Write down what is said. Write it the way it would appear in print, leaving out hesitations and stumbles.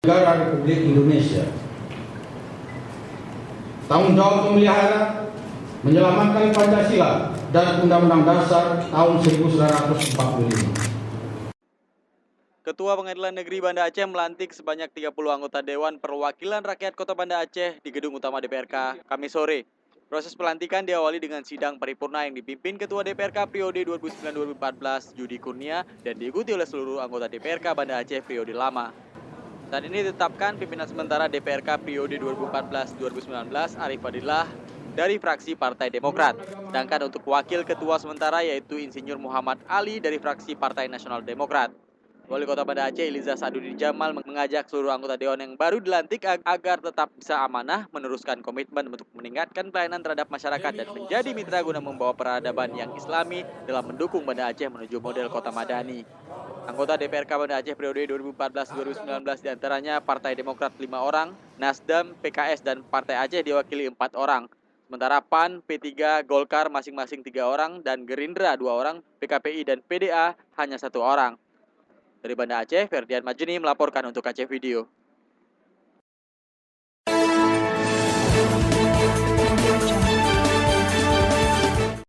Negara Republik Indonesia. Tanggung jawab memelihara, menyelamatkan Pancasila dan Undang-Undang Dasar tahun 1945. Ketua Pengadilan Negeri Banda Aceh melantik sebanyak 30 anggota Dewan Perwakilan Rakyat Kota Banda Aceh di Gedung Utama DPRK Kamis sore. Proses pelantikan diawali dengan sidang paripurna yang dipimpin Ketua DPRK periode 2009-2014 Yudi Kurnia dan diikuti oleh seluruh anggota DPRK Banda Aceh periode lama. Saat ini ditetapkan pimpinan sementara DPRK periode 2014-2019 Arif Fadillah dari fraksi Partai Demokrat. Sedangkan untuk wakil ketua sementara yaitu Insinyur Muhammad Ali dari fraksi Partai Nasional Demokrat. Wali Kota Banda Aceh Eliza Sadudin Jamal mengajak seluruh anggota Dewan yang baru dilantik agar tetap bisa amanah meneruskan komitmen untuk meningkatkan pelayanan terhadap masyarakat dan menjadi mitra guna membawa peradaban yang islami dalam mendukung Banda Aceh menuju model kota madani. Anggota DPRK Banda Aceh periode 2014-2019 diantaranya Partai Demokrat 5 orang, Nasdem, PKS, dan Partai Aceh diwakili 4 orang. Sementara PAN, P3, Golkar masing-masing 3 orang, dan Gerindra 2 orang, PKPI dan PDA hanya 1 orang. Dari Banda Aceh, Ferdian Majeni melaporkan untuk Aceh Video.